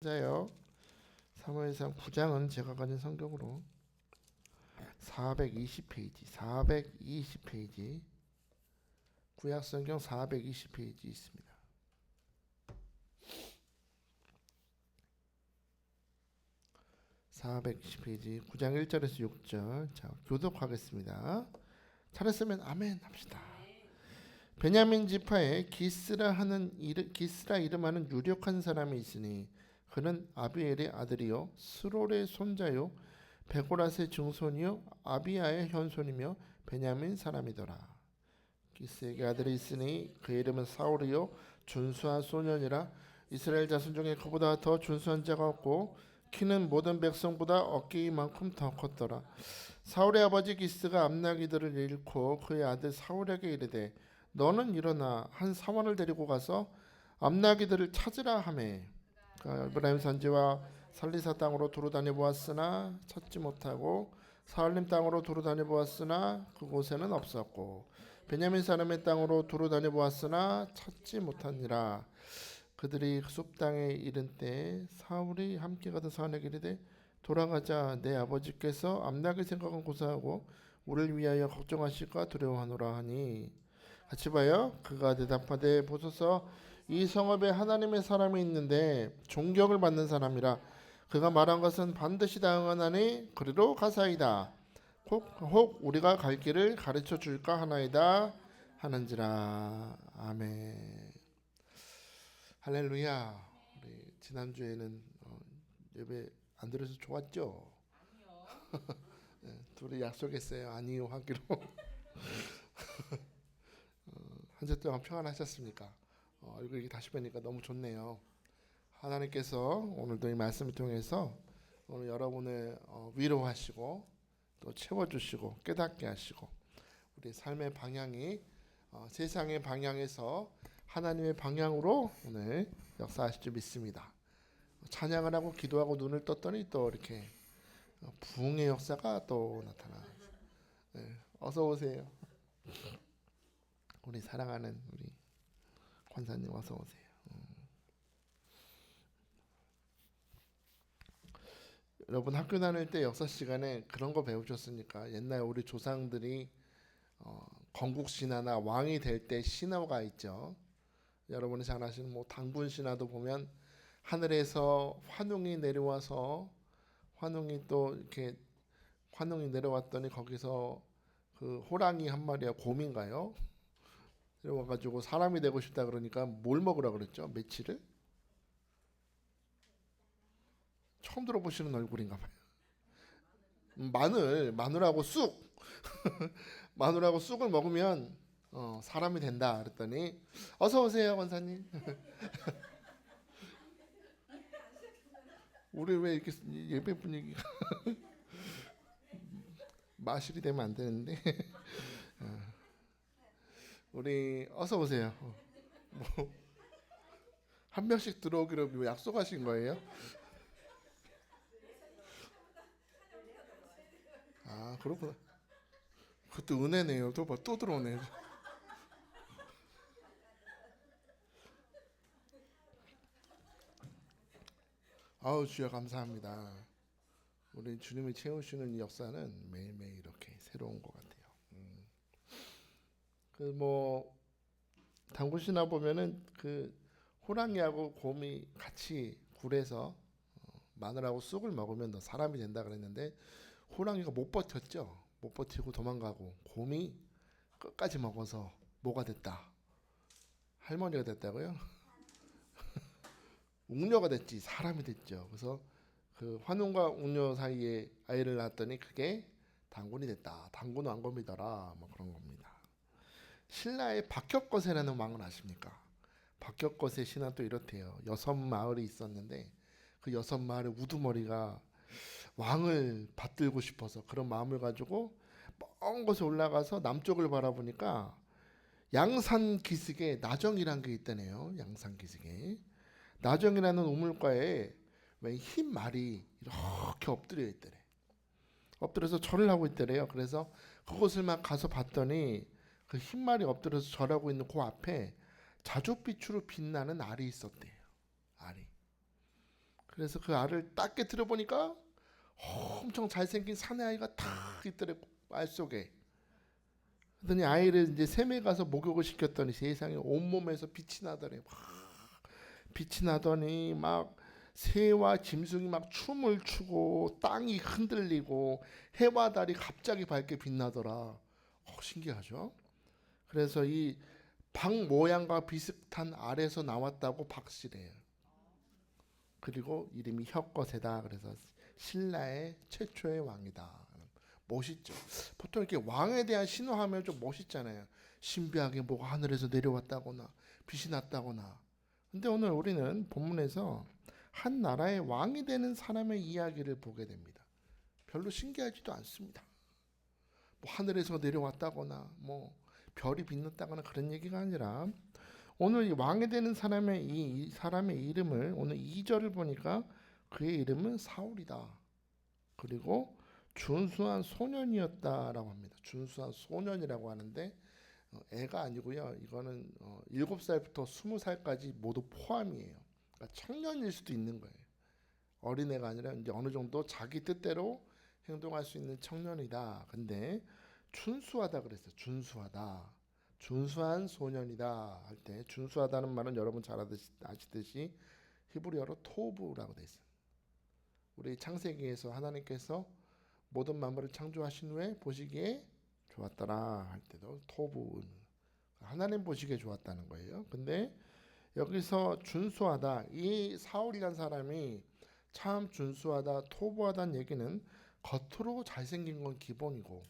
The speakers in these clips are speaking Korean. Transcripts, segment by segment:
맞아요. 사무엘상 9장은 제가 가진 성경으로 420페이지, 420페이지, 구약성경 420페이지 있습니다. 420페이지 9장 1절에서 6절. 자, 교독하겠습니다. 잘했으면 아멘 합시다. 베냐민 지파에 기스라 이름하는 유력한 사람이 있으니 그는 아비엘의 아들이요 스롤의 손자요 베고라스의 증손이요 아비야의 현손이며 베냐민 사람이더라. 기스에게 아들이 있으니 그 이름은 사울이요 준수한 소년이라. 이스라엘 자손 중에 그보다 더 준수한 자가 없고 키는 모든 백성보다 어깨이만큼 더 컸더라. 사울의 아버지 기스가 암나기들을 잃고 그의 아들 사울에게 이르되 너는 일어나 한 사원을 데리고 가서 암나기들을 찾으라 하매 그가 에브라임 산지와 살리사 땅으로 두루 다녀 보았으나 찾지 못하고 사울림 땅으로 두루 다녀 보았으나 그곳에는 없었고 베냐민 사람의 땅으로 두루 다녀 보았으나 찾지 못하니라. 그들이 숲 땅에 이른 때 사울이 함께 가던 사원에게 이르되 돌아가자. 내 아버지께서 암나기 생각은 고사하고 우리를 위하여 걱정하실까 두려워하노라 하니 같이 봐요. 그가 대답하되 보소서 이 성읍에 하나님의 사람이 있는데 존경을 받는 사람이라. 그가 말한 것은 반드시 다 응하나니 그리로 가사이다. 혹 우리가 갈 길을 가르쳐 줄까 하나이다 하는지라. 아멘. 할렐루야. 우리 지난주에는 예배 안 들어서 좋았죠? 네, 둘이 약속했어요. 아니요 하기로. 한 주 동안 평안하셨습니까? 얼굴이 다시 뵈니까 너무 좋네요. 하나님께서 오늘도 이 말씀을 통해서 오늘 여러분을 위로하시고 또 채워주시고 깨닫게 하시고 우리 삶의 방향이 세상의 방향에서 하나님의 방향으로 오늘 역사하실 줄 믿습니다. 찬양을 하고 기도하고 눈을 떴더니 또 이렇게 부흥의 역사가 또 나타나. 네, 어서 오세요. 우리 사랑하는 우리 권사님 어서 오세요. 여러분 학교 다닐 때 역사 시간에 그런 거 배우셨습니까? 옛날 우리 조상들이 건국 신화나 왕이 될 때 신화가 있죠. 여러분이 잘 아시는 뭐 당군 신화도 보면 하늘에서 환웅이 내려와서 환웅이 또 이렇게 환웅이 내려왔더니 거기서 그 호랑이 한 마리가 곰인가요? 내려와가지고 사람이 되고 싶다 그러니까 뭘 먹으라 그랬죠? 며칠을? 처음 들어보시는 얼굴인가 봐요. 마늘하고 쑥 마늘하고 쑥을 먹으면 사람이 된다 그랬더니 어서 오세요 권사님. 우리 왜 이렇게 예배 분위기가 마실이 되면 안 되는데. 우리 어서 오세요. 뭐, 한 명씩 들어오기로 뭐 약속하신 거예요? 아 그렇구나. 그것도 은혜네요. 또 들어오네. 아우 주여 감사합니다. 우리 주님이 채우시는 이 역사는 매일매일 이렇게 새로운 것 같아요. 그 뭐 당구시나 보면은 그 호랑이하고 곰이 같이 굴에서 마늘하고 쑥을 먹으면 너 사람이 된다 그랬는데 호랑이가 못 버텼죠. 못 버티고 도망가고 곰이 끝까지 먹어서 뭐가 됐다? 할머니가 됐다고요? 웅녀가 됐지 사람이 됐죠. 그래서 그 환웅과 웅녀 사이에 아이를 낳았더니 그게 당군이 됐다. 당군 왕검이더라. 뭐 그런 겁니다. 신라의 박혁거세라는 왕을 아십니까? 박혁거세 신화 또 이렇대요. 6마을이 있었는데 그 6마을의 우두머리가 왕을 받들고 싶어서 그런 마음을 가지고 먼 곳에 올라가서 남쪽을 바라보니까 양산 기슭에 나정이라는 게 있다네요. 양산 기슭에 나정이라는 우물가에 왜 흰 말이 이렇게 엎드려 있더래. 엎드려서 절을 하고 있더래요. 그래서 그곳을 막 가서 봤더니 그 흰 말이 엎드려서 절하고 있는 그 앞에 자줏빛으로 빛나는 알이 있었대요. 알이. 그래서 그 알을 딱 깨뜨려 보니까 엄청 잘생긴 사내아이가 탁 있더래, 알 속에. 그랬더니 아이를 이제 샘에 가서 목욕을 시켰더니 세상에 온몸에서 빛이 나더래. 막 빛이 나더니 막 새와 짐승이 막 춤을 추고 땅이 흔들리고 해와 달이 갑자기 밝게 빛나더라. 신기하죠? 그래서 이 방 모양과 비슷한 알에서 나왔다고 박씨래요. 그리고 이름이 혀껏이다. 그래서 신라의 최초의 왕이다. 멋있죠. 보통 이렇게 왕에 대한 신화하면 좀 멋있잖아요. 신비하게 뭐가 하늘에서 내려왔다거나 빛이 났다거나. 근데 오늘 우리는 본문에서 한 나라의 왕이 되는 사람의 이야기를 보게 됩니다. 별로 신기하지도 않습니다. 뭐 하늘에서 내려왔다거나 뭐 별이 빛났다거나 그런 얘기가 아니라 오늘 이 왕이 되는 사람의 이 사람의 이름을 오늘 2절을 보니까 그의 이름은 사울이다. 그리고 준수한 소년이었다라고 합니다. 준수한 소년이라고 하는데 애가 아니고요. 이거는 7살부터 20살까지 모두 포함이에요. 그러니까 청년일 수도 있는 거예요. 어린애가 아니라 이제 어느 정도 자기 뜻대로 행동할 수 있는 청년이다. 근데 준수하다 그랬어요. 준수하다. 준수한 소년이다 할 때 준수하다는 말은 여러분 잘 아시듯이 히브리어로 토브라고 돼 있어요. 우리 창세기에서 하나님께서 모든 만물을 창조하신 후에 보시기에 좋았더라 할 때도 토브, 하나님 보시기에 좋았다는 거예요. 근데 여기서 준수하다, 이 사울이란 사람이 참 준수하다, 토부하다는 얘기는 겉으로 잘생긴 건 기본이고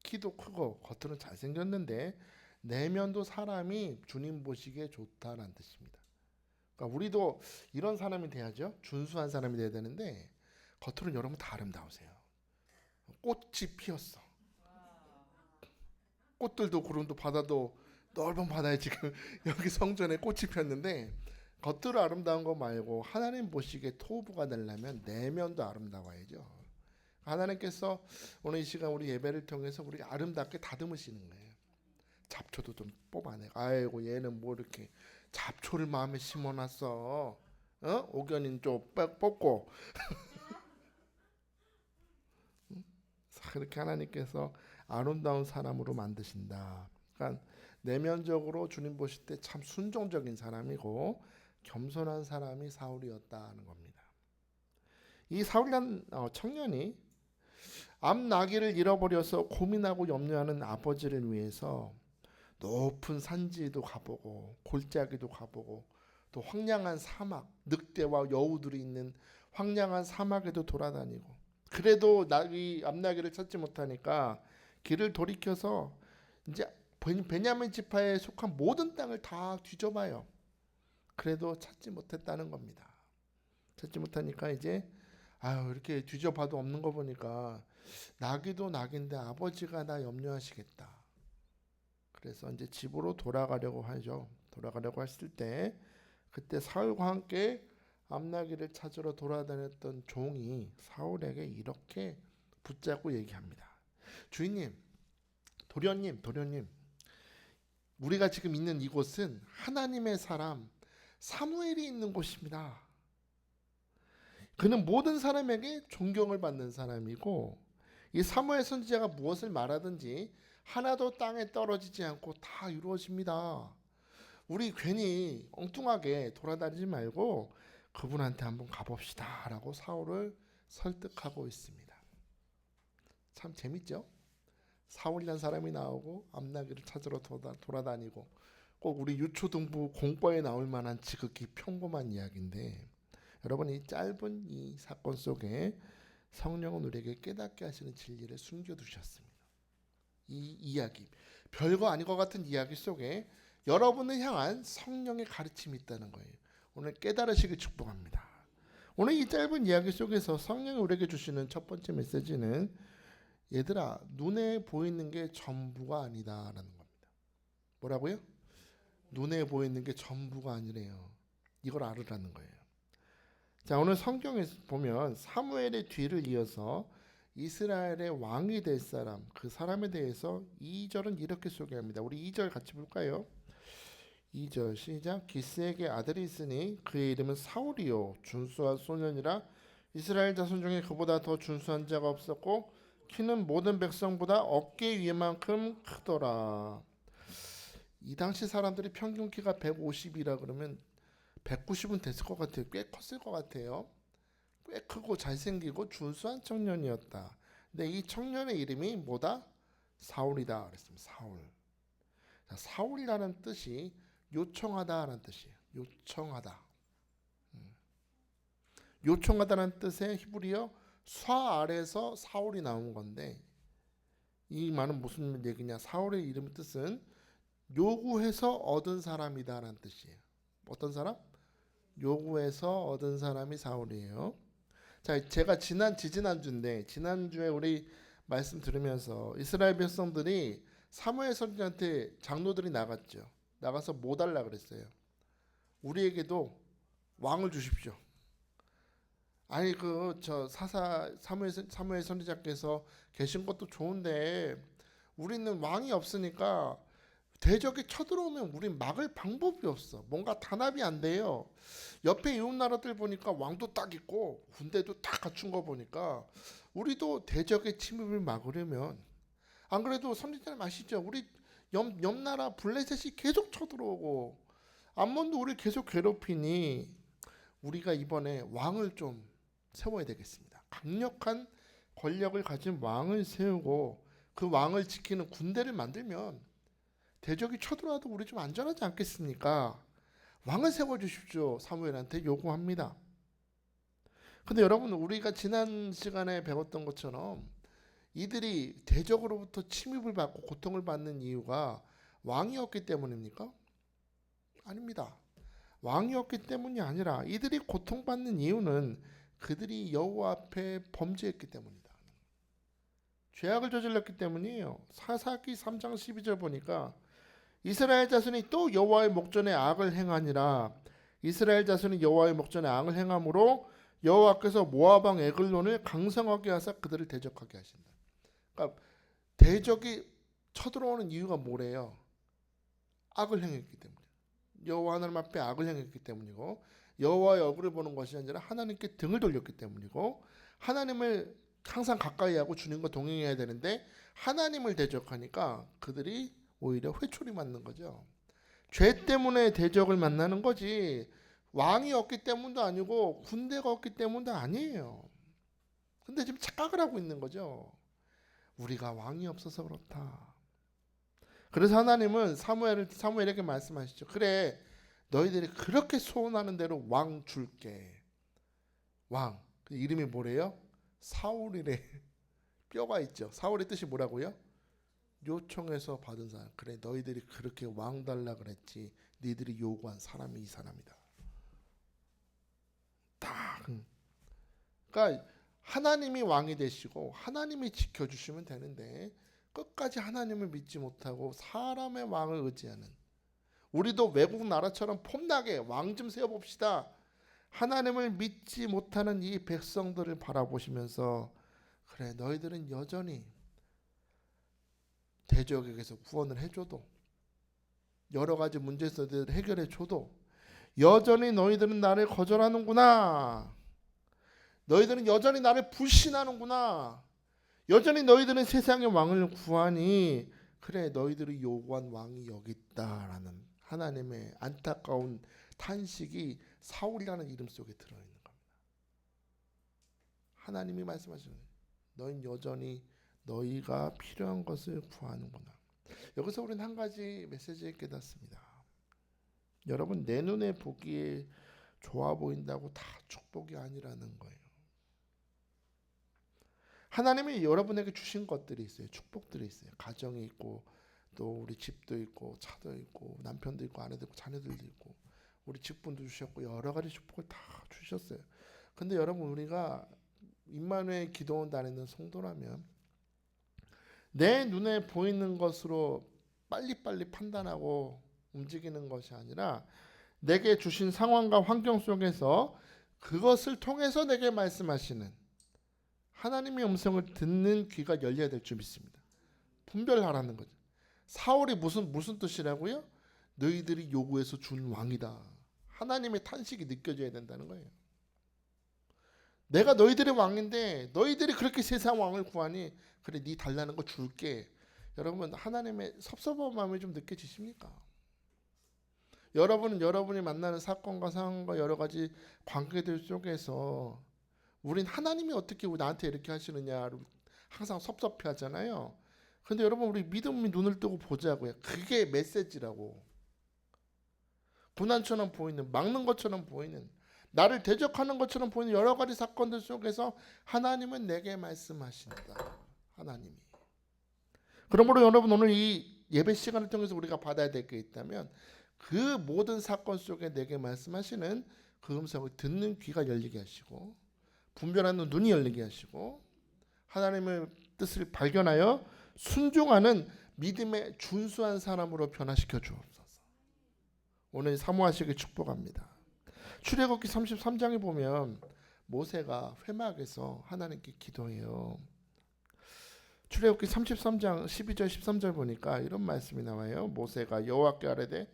키도 크고 겉으로는 잘생겼는데 내면도 사람이 주님 보시기에 좋다라는 뜻입니다. 그러니까 우리도 이런 사람이 돼야죠. 준수한 사람이 돼야 되는데 겉으로는 여러분 다 아름다우세요. 꽃이 피었어. 꽃들도 구름도 바다도 넓은 바다에 지금 여기 성전에 꽃이 폈는데 겉으로 아름다운 거 말고 하나님 보시기에 토부가 되려면 내면도 아름다워야죠. 하나님께서 오늘 이 시간 우리 예배를 통해서 우리 아름답게 다듬으시는 거예요. 잡초도 좀 뽑아내. 아이고 얘는 뭐 이렇게 잡초를 마음에 심어놨어. 옥견인 좀 뽑고. 그렇게 하나님께서 아름다운 사람으로 만드신다. 그러니까 내면적으로 주님 보실 때 참 순종적인 사람이고 겸손한 사람이 사울이었다는 겁니다. 이 사울이란 청년이 암나귀를 잃어버려서 고민하고 염려하는 아버지를 위해서 높은 산지도 가보고 골짜기도 가보고 또 황량한 사막, 늑대와 여우들이 있는 황량한 사막에도 돌아다니고 그래도 암나귀를 찾지 못하니까 길을 돌이켜서 이제 베냐민 지파에 속한 모든 땅을 다 뒤져봐요. 그래도 찾지 못했다는 겁니다. 찾지 못하니까 이제 이렇게 뒤져봐도 없는 거 보니까 나기도 낙인데 아버지가 나 염려하시겠다. 그래서 이제 집으로 돌아가려고 하죠. 돌아가려고 했을 때 그때 사울과 함께 암나귀를 찾으러 돌아다녔던 종이 사울에게 이렇게 붙잡고 얘기합니다. 주인님, 도련님, 우리가 지금 있는 이곳은 하나님의 사람 사무엘이 있는 곳입니다. 그는 모든 사람에게 존경을 받는 사람이고 이 사무엘 선지자가 무엇을 말하든지 하나도 땅에 떨어지지 않고 다 이루어집니다. 우리 괜히 엉뚱하게 돌아다니지 말고 그분한테 한번 가봅시다 라고 사울을 설득하고 있습니다. 참 재밌죠? 사울이라는 사람이 나오고 암나귀를 찾으러 돌아다니고 꼭 우리 유초등부 공과에 나올 만한 지극히 평범한 이야기인데 여러분 이 짧은 이 사건 속에 성령은 우리에게 깨닫게 하시는 진리를 숨겨두셨습니다. 이 이야기 별거 아닌 것 같은 이야기 속에 여러분을 향한 성령의 가르침이 있다는 거예요. 오늘 깨달으시길 축복합니다. 오늘 이 짧은 이야기 속에서 성령이 우리에게 주시는 첫 번째 메시지는 얘들아 눈에 보이는 게 전부가 아니다라는 겁니다. 뭐라고요? 눈에 보이는 게 전부가 아니래요. 이걸 알으라는 거예요. 자, 오늘 성경에 보면 사무엘의 뒤를 이어서 이스라엘의 왕이 될 사람, 그 사람에 대해서 2절은 이렇게 소개합니다. 우리 2절 같이 볼까요? 2절 시작. 기스에게 아들이 있으니 그의 이름은 사울이요 준수한 소년이라 이스라엘 자손 중에 그보다 더 준수한 자가 없었고 키는 모든 백성보다 어깨 위만큼 크더라. 이 당시 사람들이 평균 키가 150이라 그러면 190은 됐을 것 같아요. 꽤 컸을 것 같아요. 꽤 크고 잘생기고 준수한 청년이었다. 근데 이 청년의 이름이 뭐다? 사울이다 그랬습니다. 사울. 자, 사울이라는 뜻이 요청하다라는 뜻이에요. 요청하다. 요청하다라는 뜻의 히브리어 사 아래서 사울이 나온 건데 이 말은 무슨 얘기냐? 사울의 이름 뜻은 요구해서 얻은 사람이다라는 뜻이에요. 어떤 사람? 요구해서 얻은 사람이 사울이에요. 자, 제가 지난주인데 지난주에 우리 말씀 들으면서 이스라엘 백성들이 사무엘 선지자한테 장로들이 나갔죠. 나가서 뭐 달라 그랬어요. 우리에게도 왕을 주십시오. 아니 저 사무엘 선지자께서 계신 것도 좋은데 우리는 왕이 없으니까 대적이 쳐들어오면 우린 막을 방법이 없어. 뭔가 단합이 안 돼요. 옆에 이웃 나라들 보니까 왕도 딱 있고 군대도 딱 갖춘 거 보니까 우리도 대적의 침입을 막으려면 안 그래도 선지자님 아시죠? 우리 옆 나라 블레셋이 계속 쳐들어오고 암몬도 우리 계속 괴롭히니 우리가 이번에 왕을 좀 세워야 되겠습니다. 강력한 권력을 가진 왕을 세우고 그 왕을 지키는 군대를 만들면 대적이 쳐들어와도 우리 좀 안전하지 않겠습니까? 왕을 세워주십시오. 사무엘한테 요구합니다. 근데 여러분 우리가 지난 시간에 배웠던 것처럼 이들이 대적으로부터 침입을 받고 고통을 받는 이유가 왕이었기 때문입니까? 아닙니다. 왕이었기 때문이 아니라 이들이 고통받는 이유는 그들이 여호와 앞에 범죄했기 때문이다. 죄악을 저질렀기 때문이에요. 사사기 3장 12절 보니까 이스라엘 자손이 또 여호와의 목전에 악을 행하니라. 이스라엘 자손이 여호와의 목전에 악을 행함으로 여호와께서 모압 왕 에글론을 강성하게 하사 그들을 대적하게 하신다. 그러니까 대적이 쳐들어오는 이유가 뭐래요? 악을 행했기 때문에. 여호와 하나님 앞에 악을 행했기 때문이고 여호와의 얼굴을 보는 것이 아니라 하나님께 등을 돌렸기 때문이고 하나님을 항상 가까이 하고 주님과 동행해야 되는데 하나님을 대적하니까 그들이 오히려 회초리 맞는 거죠. 죄 때문에 대적을 만나는 거지 왕이 없기 때문도 아니고 군대가 없기 때문도 아니에요. 근데 지금 착각을 하고 있는 거죠. 우리가 왕이 없어서 그렇다. 그래서 하나님은 사무엘에게 말씀하시죠. 그래, 너희들이 그렇게 소원하는 대로 왕 줄게. 왕. 그 이름이 뭐래요? 사울이래. 뼈가 있죠. 사울의 뜻이 뭐라고요? 요청해서 받은 사람. 그래, 너희들이 그렇게 왕 달라 그랬지. 너희들이 요구한 사람이 이 사람이다. 딱. 그러니까 하나님이 왕이 되시고 하나님이 지켜주시면 되는데 끝까지 하나님을 믿지 못하고 사람의 왕을 의지하는, 우리도 외국 나라처럼 폼나게 왕 좀 세워봅시다. 하나님을 믿지 못하는 이 백성들을 바라보시면서 그래, 너희들은 여전히 대적에게서 구원을 해줘도 여러 가지 문제에서 해결해줘도 여전히 너희들은 나를 거절하는구나. 너희들은 여전히 나를 불신하는구나. 여전히 너희들은 세상의 왕을 구하니 그래, 너희들이 요구한 왕이 여기 있다라는 하나님의 안타까운 탄식이 사울이라는 이름 속에 들어있는 겁니다. 하나님이 말씀하시는 너희는 여전히 너희가 필요한 것을 구하는구나. 여기서 우리는 한 가지 메시지를 깨닫습니다. 여러분, 내 눈에 보기에 좋아 보인다고 다 축복이 아니라는 거예요. 하나님이 여러분에게 주신 것들이 있어요. 축복들이 있어요. 가정이 있고 또 우리 집도 있고 차도 있고 남편도 있고 아내도 있고 자녀들도 있고 우리 직분도 주셨고 여러 가지 축복을 다 주셨어요. 근데 여러분, 우리가 임마누엘 기도원단에 성도라면 내 눈에 보이는 것으로 빨리빨리 판단하고 움직이는 것이 아니라 내게 주신 상황과 환경 속에서 그것을 통해서 내게 말씀하시는 하나님의 음성을 듣는 귀가 열려야 될 줄 믿습니다. 분별하라는 거죠. 사울이 무슨 뜻이라고요? 너희들이 요구해서 준 왕이다. 하나님의 탄식이 느껴져야 된다는 거예요. 내가 너희들의 왕인데 너희들이 그렇게 세상 왕을 구하니 그래 네 달라는 거 줄게. 여러분 하나님의 섭섭한 마음이 좀 느껴지십니까? 여러분은 여러분이 만나는 사건과 상황과 여러 가지 관계들 속에서 우린 하나님이 어떻게 나한테 이렇게 하시느냐를 항상 섭섭해 하잖아요. 근데 여러분 우리 믿음이 눈을 뜨고 보자고요. 그게 메시지라고. 고난처럼 보이는, 막는 것처럼 보이는, 나를 대적하는 것처럼 보이는 여러 가지 사건들 속에서 하나님은 내게 말씀하신다. 하나님이. 그러므로 여러분 오늘 이 예배 시간을 통해서 우리가 받아야 될 게 있다면 그 모든 사건 속에 내게 말씀하시는 그 음성을 듣는 귀가 열리게 하시고 분별하는 눈이 열리게 하시고 하나님의 뜻을 발견하여 순종하는 믿음의 준수한 사람으로 변화시켜 주옵소서. 오늘 사모하시길 축복합니다. 출애굽기 33장에 보면 모세가 회막에서 하나님께 기도해요. 출애굽기 33장 12절 13절 보니까 이런 말씀이 나와요. 모세가 여호와께 아뢰되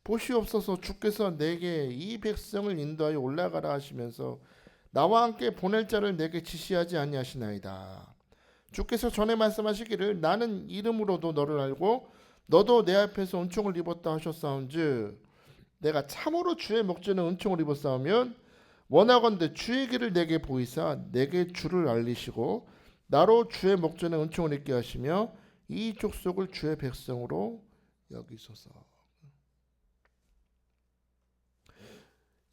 보시옵소서 주께서 내게 이 백성을 인도하여 올라가라 하시면서 나와 함께 보낼 자를 내게 지시하지 아니하시나이다. 주께서 전에 말씀하시기를 나는 이름으로도 너를 알고 너도 내 앞에서 은총을 입었다 하셨사온즉 내가 참으로 주의 목전에 은총을 입었사오면 원하건대 주의 길을 내게 보이사 내게 주를 알리시고 나로 주의 목전에 은총을 입게 하시며 이 족속을 주의 백성으로 여기소서.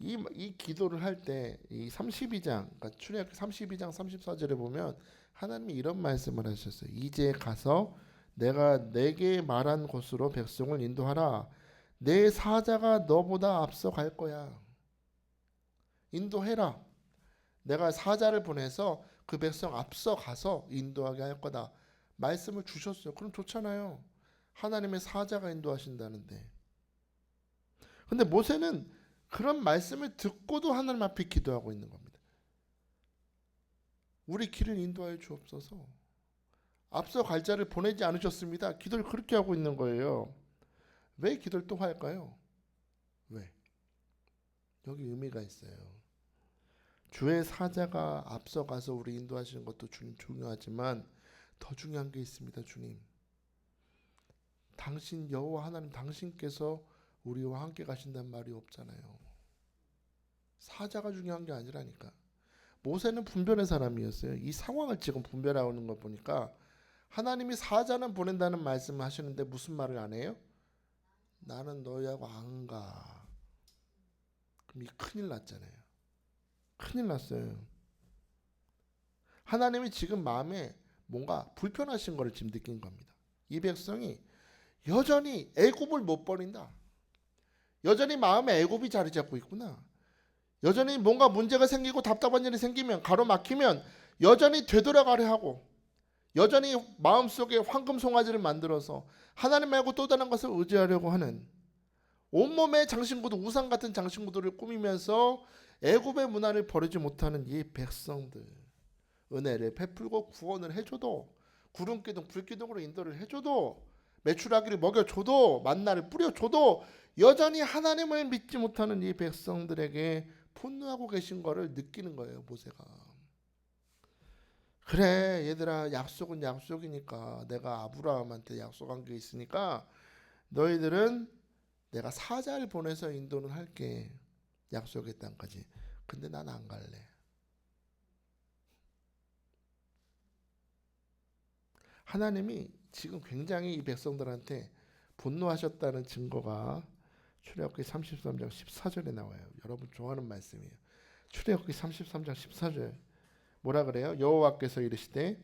이 기도를 할 때 이 32장 그러니까 출애굽기 32장 34절에 보면 하나님이 이런 말씀을 하셨어요. 이제 가서 내가 내게 말한 곳으로 백성을 인도하라. 내 사자가 너보다 앞서 갈 거야. 인도해라. 내가 사자를 보내서 그 백성 앞서 가서 인도하게 할 거다. 말씀을 주셨어요. 그럼 좋잖아요. 하나님의 사자가 인도하신다는데. 근데 모세는 그런 말씀을 듣고도 하나님 앞에 기도하고 있는 겁니다. 우리 길을 인도하여 주옵소서. 앞서 갈 자를 보내지 않으셨습니다. 기도를 그렇게 하고 있는 거예요. 왜 기도를 또 할까요? 왜? 여기 의미가 있어요. 주의 사자가 앞서가서 우리 인도하시는 것도 주님 중요하지만 더 중요한 게 있습니다. 주님. 당신 여호와 하나님 당신께서 우리와 함께 가신다는 말이 없잖아요. 사자가 중요한 게 아니라니까. 모세는 분별의 사람이었어요. 이 상황을 지금 분별하는 거 보니까 하나님이 사자는 보낸다는 말씀을 하시는데 무슨 말을 안 해요? 나는 너희하고 안 가. 그럼 이 큰일 났잖아요. 큰일 났어요. 하나님이 지금 마음에 뭔가 불편하신 것을 지금 느낀 겁니다. 이 백성이 여전히 애굽을 못 버린다. 여전히 마음에 애굽이 자리 잡고 있구나. 여전히 뭔가 문제가 생기고 답답한 일이 생기면 가로막히면 여전히 되돌아가려 하고 여전히 마음속에 황금 송아지를 만들어서 하나님 말고 또 다른 것을 의지하려고 하는 온몸에 장신구도 우상 같은 장신구들을 꾸미면서 애굽의 문화를 버리지 못하는 이 백성들 은혜를 베풀고 구원을 해줘도 구름기둥 불기둥으로 인도를 해줘도 메추라기를 먹여줘도 만나를 뿌려줘도 여전히 하나님을 믿지 못하는 이 백성들에게 분노하고 계신 거를 느끼는 거예요. 모세가. 그래 얘들아 약속은 약속이니까 내가 아브라함한테 약속한 게 있으니까 너희들은 내가 사자를 보내서 인도는 할게. 약속의 땅까지. 근데 난 안 갈래. 하나님이 지금 굉장히 이 백성들한테 분노하셨다는 증거가 출애굽기 33장 14절에 나와요. 여러분 좋아하는 말씀이에요. 출애굽기 33장 14절 뭐라 그래요? 여호와께서 이르시되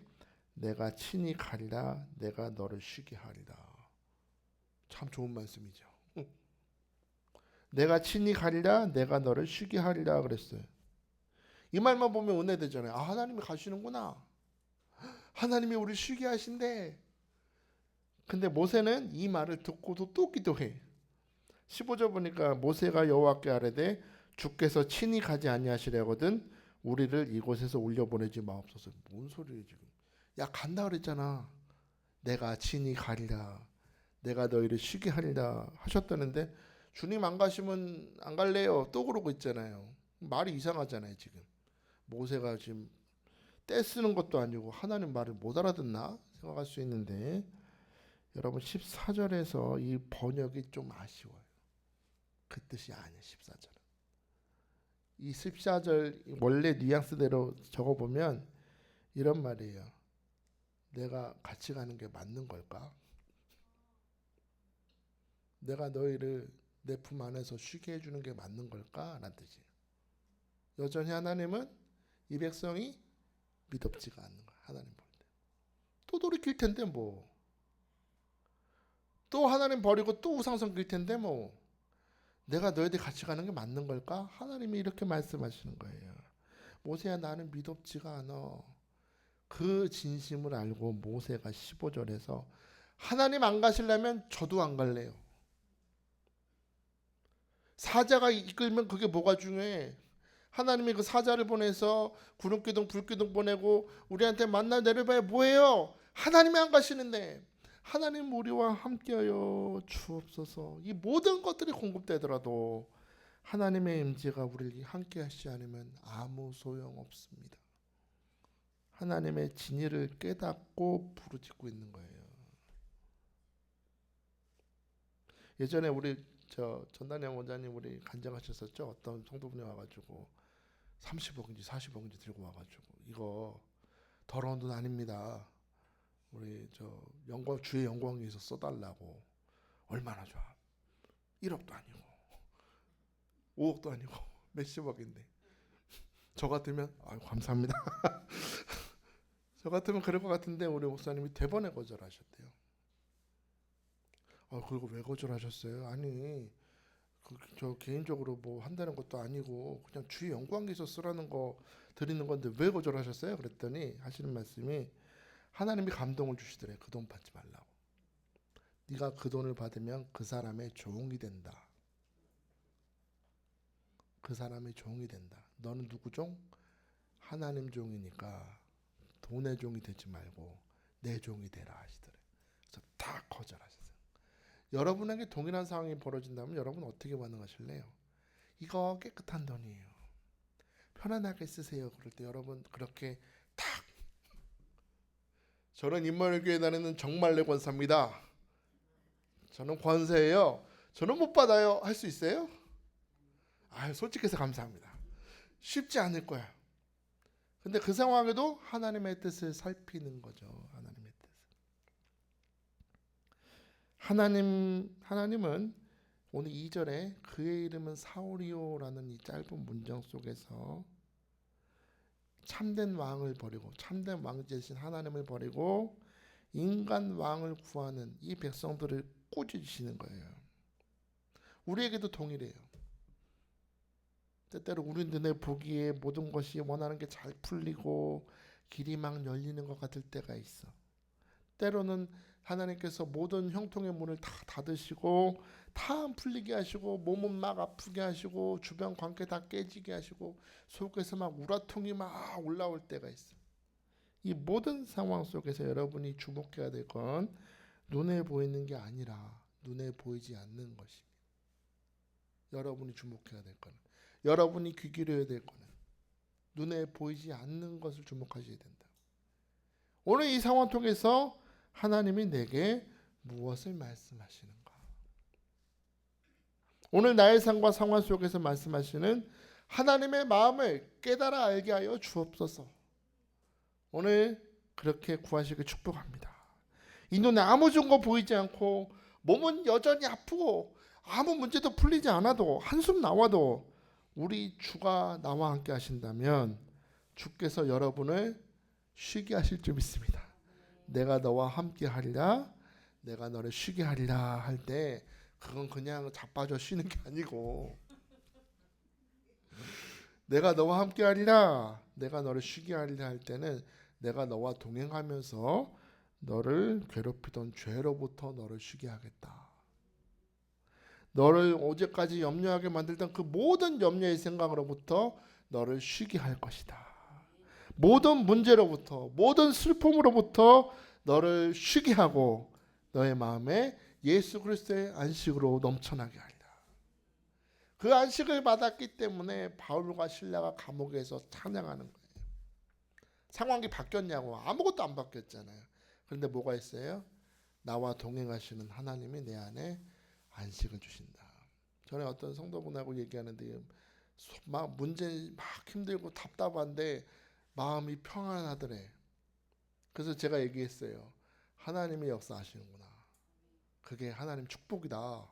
내가 친히 가리라 내가 너를 쉬게 하리라. 참 좋은 말씀이죠. 내가 친히 가리라 내가 너를 쉬게 하리라 그랬어요. 이 말만 보면 은혜되잖아요. 아 하나님이 가시는구나. 하나님이 우리 쉬게 하신대. 근데 모세는 이 말을 듣고도 또 기도해. 15절 보니까 모세가 여호와께 아뢰되 주께서 친히 가지 아니하시려거든 우리를 이곳에서 올려보내지 마옵소서. 뭔 소리예요 지금. 야 간다 그랬잖아. 내가 친히 가리라 내가 너희를 쉬게 하리라 하셨다는데 주님 안 가시면 안 갈래요. 또 그러고 있잖아요. 말이 이상하잖아요. 지금 모세가 지금 떼 쓰는 것도 아니고 하나님 말을 못 알아듣나 생각할 수 있는데, 여러분 14절에서 이 번역이 좀 아쉬워요. 그 뜻이 아니에요. 14절은. 이 14절 원래 뉘앙스대로 적어보면 이런 말이에요. 내가 같이 가는 게 맞는 걸까? 내가 너희를 내 품 안에서 쉬게 해주는 게 맞는 걸까? 라는 뜻이에요. 여전히 하나님은 이 백성이 믿음지가 않는 거야. 하나님 볼 때. 또 돌이킬 텐데 뭐. 또 하나님 버리고 또 우상 섬길 텐데 뭐. 내가 너희들 같이 가는 게 맞는 걸까? 하나님이 이렇게 말씀하시는 거예요. 모세야, 나는 믿음지가 않아. 그 진심을 알고 모세가 15절에서 하나님 안 가시려면 저도 안 갈래요. 사자가 이끌면 그게 뭐가 중요해? 하나님이 그 사자를 보내서 구름기둥 불기둥 보내고 우리한테 만나 내려봐야 뭐예요? 하나님이 안 가시는데, 하나님 우리와 함께하여 주옵소서. 이 모든 것들이 공급되더라도 하나님의 임재가 우리를 함께 하시지 않으면 아무 소용없습니다. 하나님의 진리를 깨닫고 부르짖고 있는 거예요. 예전에 우리 전단영 원장님 우리 간증하셨었죠. 어떤 성도분이 와가지고 30억인지 40억인지 들고 와가지고 이거 더러운 돈 아닙니다. 우리 영광 주의 영광 위해서 써달라고. 얼마나 좋아. 1억도 아니고 5억도 아니고 몇십억인데. 저 같으면 감사합니다. 저 같으면 그럴 것 같은데 우리 목사님이 대번에 거절하셨대요. 그리고 왜 거절하셨어요? 아니 저 개인적으로 뭐 한다는 것도 아니고 그냥 주의 영광 위해서 쓰라는 거 드리는 건데 왜 거절하셨어요? 그랬더니 하시는 말씀이 하나님이 감동을 주시더래. 그 돈 받지 말라고. 네가 그 돈을 받으면 그 사람의 종이 된다. 그 사람의 종이 된다. 너는 누구 종? 하나님 종이니까 돈의 종이 되지 말고 내 종이 되라 하시더래. 그래서 다 거절하셨어요. 여러분에게 동일한 상황이 벌어진다면 여러분 어떻게 반응하실래요? 이거 깨끗한 돈이에요. 편안하게 쓰세요. 그럴 때 여러분 그렇게 탁, 저는 임마누엘교회 다니는 정말내 권사입니다. 저는 권세예요. 저는 못 받아요. 할 수 있어요? 솔직해서 감사합니다. 쉽지 않을 거야. 근데 그 상황에도 하나님의 뜻을 살피는 거죠. 하나님의 뜻. 하나님은 오늘 2절에 그의 이름은 사울이요라는 이 짧은 문장 속에서 참된 왕을 버리고 참된 왕제신 하나님을 버리고 인간 왕을 구하는 이 백성들을 꾸짖으시는 거예요. 우리에게도 동일해요. 때때로 우리 눈에 보기에 모든 것이 원하는 게 잘 풀리고 길이 막 열리는 것 같을 때가 있어. 때로는 하나님께서 모든 형통의 문을 다 닫으시고 다 안 풀리게 하시고 몸은 막 아프게 하시고 주변 관계 다 깨지게 하시고 속에서 막 우라통이 막 올라올 때가 있어. 이 모든 상황 속에서 여러분이 주목해야 될 건 눈에 보이는 게 아니라 눈에 보이지 않는 것입니다. 여러분이 주목해야 될 거는, 여러분이 귀 기울여야 될 거는 눈에 보이지 않는 것을 주목하셔야 된다. 오늘 이 상황 통해서 하나님이 내게 무엇을 말씀하시는가? 오늘 나의 삶과 상황 속에서 말씀하시는 하나님의 마음을 깨달아 알게 하여 주옵소서. 오늘 그렇게 구하시길 축복합니다. 이 눈에 아무 증거 보이지 않고 몸은 여전히 아프고 아무 문제도 풀리지 않아도 한숨 나와도 우리 주가 나와 함께 하신다면 주께서 여러분을 쉬게 하실 줄 믿습니다. 내가 너와 함께 하리라, 내가 너를 쉬게 하리라 할 때 그건 그냥 자빠져 쉬는 게 아니고 내가 너와 함께 하리라, 내가 너를 쉬게 하리라 할 때는 내가 너와 동행하면서 너를 괴롭히던 죄로부터 너를 쉬게 하겠다. 너를 어제까지 염려하게 만들던 그 모든 염려의 생각으로부터 너를 쉬게 할 것이다. 모든 문제로부터 모든 슬픔으로부터 너를 쉬게 하고 너의 마음에 예수 그리스도의 안식으로 넘쳐나게 하리라. 그 안식을 받았기 때문에 바울과 실라가 감옥에서 찬양하는 거예요. 상황이 바뀌었냐고? 아무것도 안 바뀌었잖아요. 그런데 뭐가 있어요? 나와 동행하시는 하나님이 내 안에 안식을 주신다. 전에 어떤 성도분하고 얘기하는데 막 문제 막 힘들고 답답한데 마음이 평안하더래. 그래서 제가 얘기했어요. 하나님이 역사하시는구나. 그게 하나님 축복이다.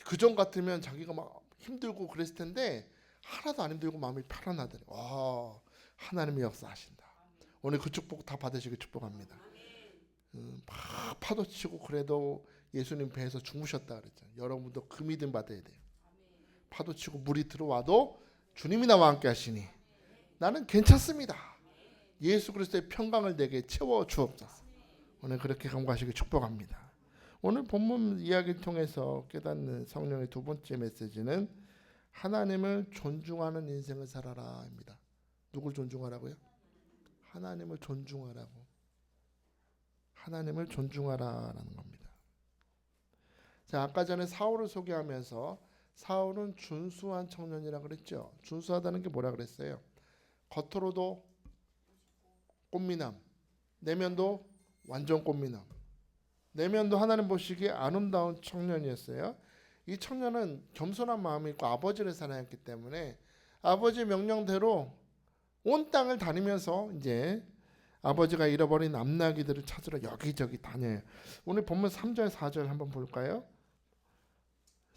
그전 같으면 자기가 막 힘들고 그랬을 텐데 하나도 안 힘들고 마음이 편안하더래. 와, 하나님이 역사하신다. 오늘 그 축복 다 받으시길 축복합니다. 막 파도 치고 그래도 예수님 배에서 주무셨다 그랬잖아요. 여러분도 그 믿음 받아야 돼요. 파도 치고 물이 들어와도 주님이 나와 함께 하시니 나는 괜찮습니다. 예수 그리스도의 평강을 내게 채워 주옵소서. 오늘 그렇게 감사하시길 축복합니다. 오늘 본문 이야기를 통해서 깨닫는 성령의 두 번째 메시지는 하나님을 존중하는 인생을 살아라입니다. 누굴 존중하라고요? 하나님을 존중하라고. 하나님을 존중하라라는 겁니다. 자, 아까 전에 사울을 소개하면서 사울은 준수한 청년이라고 그랬죠. 준수하다는 게 뭐라 그랬어요? 겉으로도 꽃미남, 내면도 완전 꽃미남. 내면도 하나님 보시기에 아름다운 청년이었어요. 이 청년은 겸손한 마음이 있고 아버지를 사랑했기 때문에 아버지 명령대로 온 땅을 다니면서 이제 아버지가 잃어버린 암나귀들을 찾으러 여기저기 다녀요. 오늘 본문 3절 4절 한번 볼까요?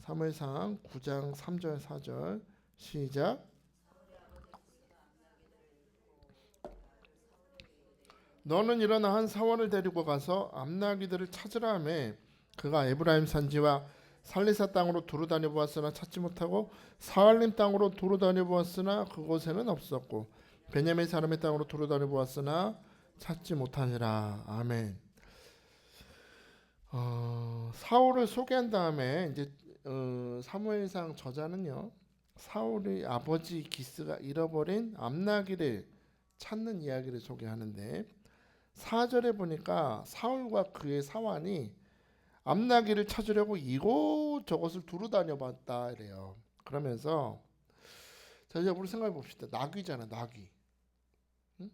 사무엘상 9장 3절 4절 시작. 너는 일어나 한 사원을 데리고 가서 암나귀들을 찾으라 하매 그가 에브라임 산지와 살리사 땅으로 두루 다녀 보았으나 찾지 못하고 사할림 땅으로 두루 다녀 보았으나 그곳에는 없었고 베냐민 사람의 땅으로 두루 다녀 보았으나 찾지 못하니라. 아멘. 사울을 소개한 다음에 이제 사무엘상 저자는요, 사울의 아버지 기스가 잃어버린 암나귀를 찾는 이야기를 소개하는데 4절에 보니까 사울과 그의 사환이 암나귀를 찾으려고 이곳저곳을 두루 다녀봤다 이래요. 그러면서 자, 이제 우리 생각해 봅시다. 나귀잖아, 나귀. 응?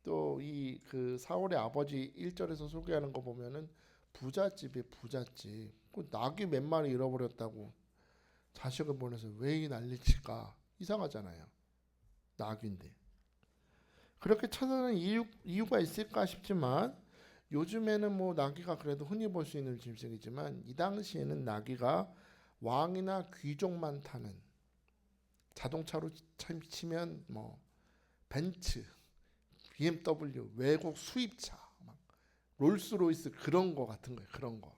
또 이 그 사울의 아버지 1절에서 소개하는 거 보면은 부잣집에 부잣집. 그 나귀 몇 마리 잃어버렸다고 자식을 보내서 왜 이 난리칠까? 이상하잖아요. 나귀인데. 그렇게 찾아내는 이유가 있을까 싶지만 요즘에는 뭐 나귀가 그래도 흔히 볼 수 있는 짐승이지만 이 당시에는 나귀가 왕이나 귀족만 타는 자동차로 치면 뭐 벤츠, BMW, 외국 수입차, 막 롤스로이스 그런 거 같은 거예요. 그런 거.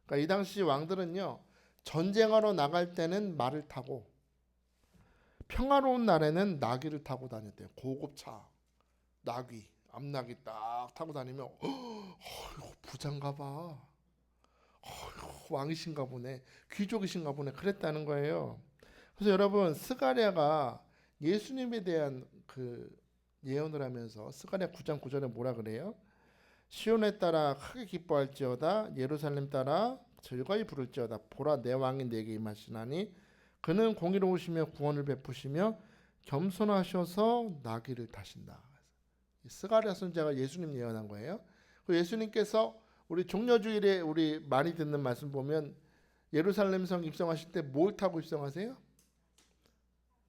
그러니까 이 당시 왕들은요 전쟁하러 나갈 때는 말을 타고 평화로운 날에는 나귀를 타고 다녔대요. 고급차, 나귀, 암나귀 딱 타고 다니면 부자인가 봐. 왕이신가 보네. 귀족이신가 보네. 그랬다는 거예요. 그래서 여러분 스가랴가 예수님에 대한 그 예언을 하면서 스가랴 9장 9절에 뭐라 그래요? 시온에 따라 크게 기뻐할지어다 예루살렘 따라 즐거이 부를지어다 보라 내 왕이 내게 임하시나니 그는 공의로우시며 구원을 베푸시며 겸손하셔서 나귀를 타신다. 스가랴 선지자가 예수님 예언한 거예요. 예수님께서 우리 종려주일에 우리 많이 듣는 말씀 보면 예루살렘 성 입성하실 때 뭘 타고 입성하세요?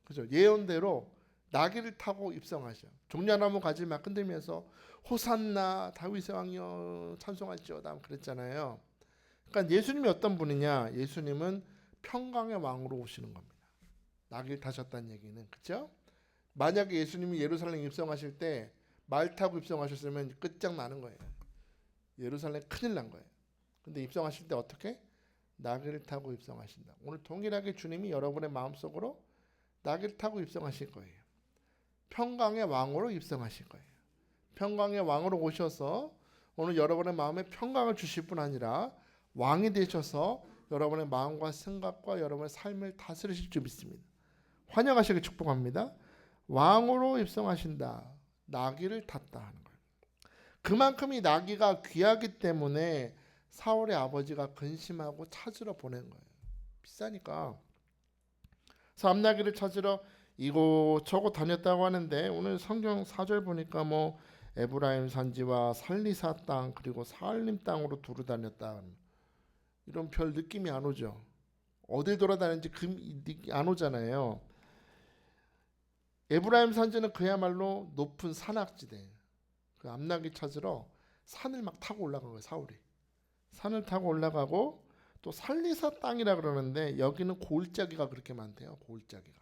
그죠? 예언대로 나귀를 타고 입성하셔. 종려나무 가지를 막 흔들면서 호산나 다윗의 왕이여 찬송할지어다 그랬잖아요. 그러니까 예수님이 어떤 분이냐? 예수님은 평강의 왕으로 오시는 겁니다. 나귀를 타셨다는 얘기는 그렇죠? 만약에 예수님이 예루살렘 입성하실 때 말 타고 입성하셨으면 끝장나는 거예요. 예루살렘 큰일 난 거예요. 근데 입성하실 때 어떻게? 나귀를 타고 입성하신다. 오늘 동일하게 주님이 여러분의 마음속으로 나귀를 타고 입성하실 거예요. 평강의 왕으로 입성하실 거예요. 평강의 왕으로 오셔서 오늘 여러분의 마음에 평강을 주실 뿐 아니라 왕이 되셔서 여러분의 마음과 생각과 여러분의 삶을 다스리실 줄 믿습니다. 환영하시길 축복합니다. 왕으로 입성하신다. 나귀를 탔다 하는 거예요. 그만큼 이 나귀가 귀하기 때문에 사울의 아버지가 근심하고 찾으러 보낸 거예요. 비싸니까. 그래서 암나기를 찾으러 이곳저곳 다녔다고 하는데 오늘 성경 4절 보니까 뭐 에브라임 산지와 살리사 땅 그리고 사알림 땅으로 두루 다녔다. 이런 별 느낌이 안 오죠. 어딜 돌아다니는지 안 오잖아요. 에브라임 산지는 그야말로 높은 산악지대. 그 암나기 찾으러 산을 막 타고 올라간 거예요. 사울이. 산을 타고 올라가고 또 살리사 땅이라 그러는데 여기는 골짜기가 그렇게 많대요. 골짜기가.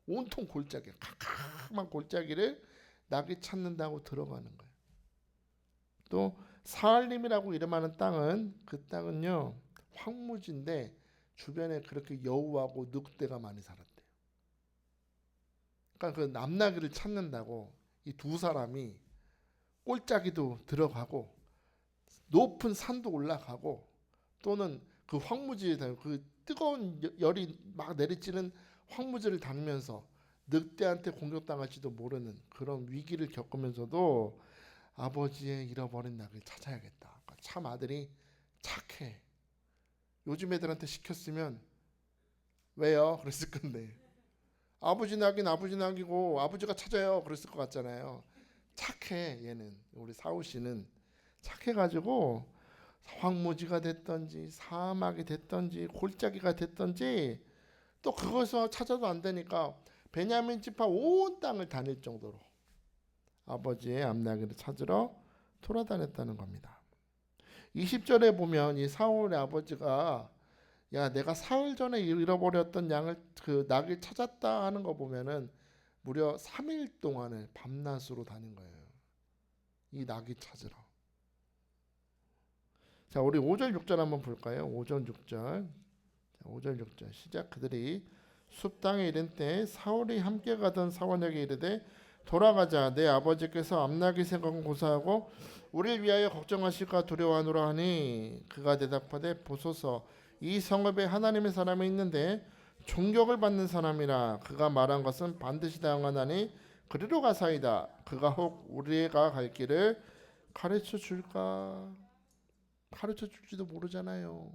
온통 골짜기. 캄캄한 골짜기를 나귀 찾는다고 들어가는 거예요. 또 사알림이라고 이름하는 땅은 그 땅은요. 황무지인데 주변에 그렇게 여우하고 늑대가 많이 살았대요. 그러니까 그 남나귀를 찾는다고 이 두 사람이 골짜기도 들어가고 높은 산도 올라가고 또는 그 황무지에 그 뜨거운 열이 막 내리쬐는 황무지를 다니면서 늑대한테 공격당할지도 모르는 그런 위기를 겪으면서도 아버지의 잃어버린 낙을 찾아야겠다. 그러니까 참 아들이 착해. 요즘 애들한테 시켰으면 왜요? 그랬을 건데 아버지 낙인 아버지 낙이고 아버지가 찾아요. 그랬을 것 같잖아요. 착해 얘는. 우리 사울 씨는 착해가지고 황무지가 됐던지 사막이 됐던지 골짜기가 됐던지 또 그것을 찾아도 안 되니까 베냐민 지파 온 땅을 다닐 정도로 아버지의 암나기를 찾으러 돌아다녔다는 겁니다. 20절에 보면 이 사울의 아버지가 야 내가 사흘 전에 잃어버렸던 양을 그 낙을 찾았다 하는 거 보면은 무려 3일 동안을 밤낮으로 다닌 거예요. 이 낙이 찾으러. 자, 우리 5절 6절 한번 볼까요? 5절 6절. 5절 6절 시작. 그들이 숲 땅에 이른 때 사울이 함께 가던 사원에게 이르되 돌아가자. 내 아버지께서 암나기 생각은 고사하고 우리를 위하여 걱정하실까 두려워하노라 하니 그가 대답하되 보소서 이 성읍에 하나님의 사람이 있는데 존경을 받는 사람이라 그가 말한 것은 반드시 당하나니 그리로 가사이다. 그가 혹 우리가 갈 길을 가르쳐 줄까? 가르쳐 줄지도 모르잖아요.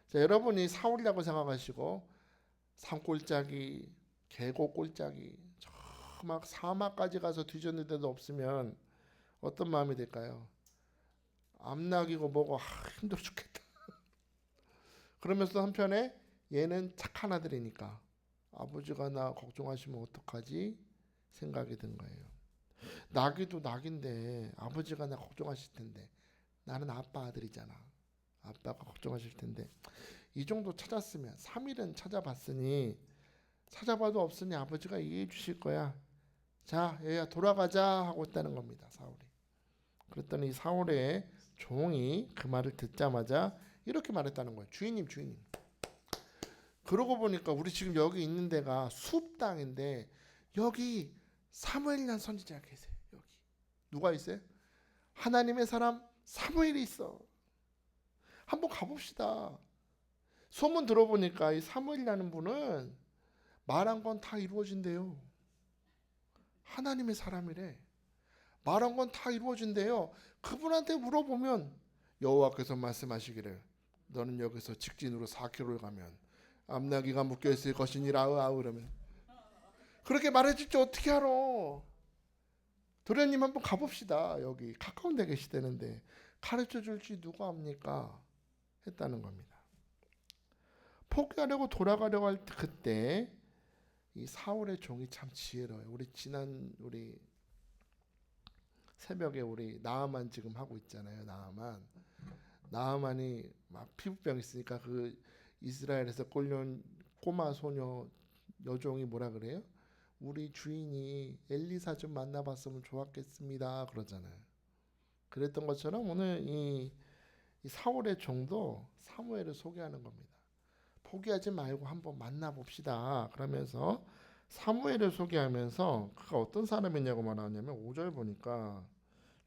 자, 여러분이 사울이라고 생각하시고 산골짜기, 계곡 골짜기, 저 막 사막까지 가서 뒤졌는데도 없으면 어떤 마음이 될까요? 암낙이고 뭐고 힘들어 죽겠다. 그러면서 한편에 얘는 착한 아들이니까 아버지가 나 걱정하시면 어떡하지? 생각이 든 거예요. 낙이도 낙인데 아버지가 나 걱정하실 텐데 나는 아빠 아들이잖아. 아빠가 걱정하실 텐데 이 정도 찾았으면 3일은 찾아봤으니 찾아봐도 없으니 아버지가 이해해 주실 거야. 자 얘야 돌아가자 하고 있다는 겁니다. 사울이. 그랬더니 사울의 종이 그 말을 듣자마자 이렇게 말했다는 거예요. 주인님 주인님. 그러고 보니까 우리 지금 여기 있는 데가 숲 땅인데 여기 사무엘이라는 선지자가 계세요. 여기 누가 있어요? 하나님의 사람 사무엘이 있어. 한번 가봅시다. 소문 들어보니까 이 사무엘이라는 분은 말한 건 다 이루어진대요. 하나님의 사람이래. 말한 건 다 이루어진대요. 그분한테 물어보면 여호와께서 말씀하시기를 너는 여기서 직진으로 4km를 가면 암나귀가 묶여있을 것이니라 그러면 그렇게 말해줄지 어떻게 알아. 도련님 한번 가봅시다. 여기 가까운 데 계시다는데 가르쳐줄지 누가 압니까? 했다는 겁니다. 포기하려고 돌아가려고 할 그때 이 사울의 종이 참 지혜로워요. 우리 새벽에 우리 나아만 지금 하고 있잖아요. 나아만이 막 피부병 있으니까 그 이스라엘에서 꼴려온 꼬마 소녀 여종이 뭐라 그래요? 우리 주인이 엘리사 좀 만나봤으면 좋았겠습니다. 그러잖아요. 그랬던 것처럼 오늘 이 사울의 종도 사무엘을 소개하는 겁니다. 포기하지 말고 한번 만나봅시다. 그러면서 사무엘을 소개하면서 그가 어떤 사람이냐고 말하냐면 5절 보니까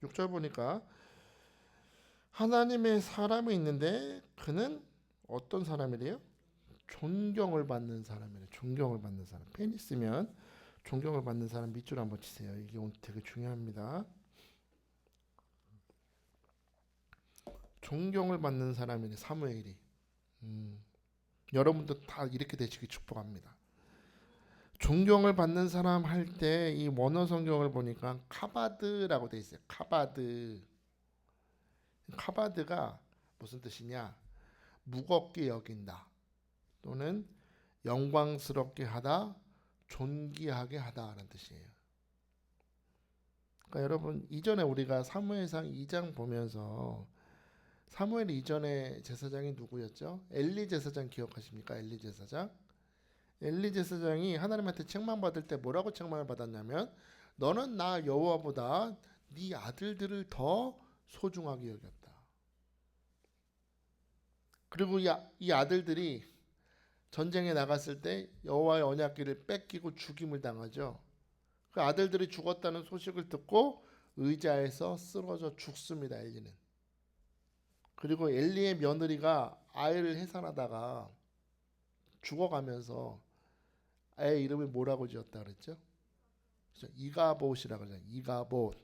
6절 보니까 하나님의 사람이 있는데 그는 어떤 사람이래요? 존경을 받는 사람이래요. 존경을 받는 사람. 펜 있으면 존경을 받는 사람 밑줄 한번 치세요. 이게 오늘 되게 중요합니다. 존경을 받는 사람이네 사무엘이. 여러분도 다 이렇게 되시기 축복합니다. 존경을 받는 사람 할 때 이 원어 성경을 보니까 카바드라고 돼 있어요. 카바드. 카바드가 무슨 뜻이냐? 무겁게 여긴다 또는 영광스럽게 하다, 존귀하게 하다라는 뜻이에요. 그러니까 여러분 이전에 우리가 사무엘상 2장 보면서 사무엘 이전에 제사장이 누구였죠? 엘리 제사장 기억하십니까? 엘리 제사장. 엘리 제사장이 하나님한테 책망받을 때 뭐라고 책망을 받았냐면 너는 나 여호와보다 네 아들들을 더 소중하게 여겼다. 그리고 이 아들들이 전쟁에 나갔을 때 여호와의 언약궤를 뺏기고 죽임을 당하죠. 그 아들들이 죽었다는 소식을 듣고 의자에서 쓰러져 죽습니다. 엘리는. 그리고 엘리의 며느리가 아이를 해산하다가 죽어가면서 아이의 이름을 뭐라고 지었다 그랬죠? 이가봇이라고 그러죠. 이가봇.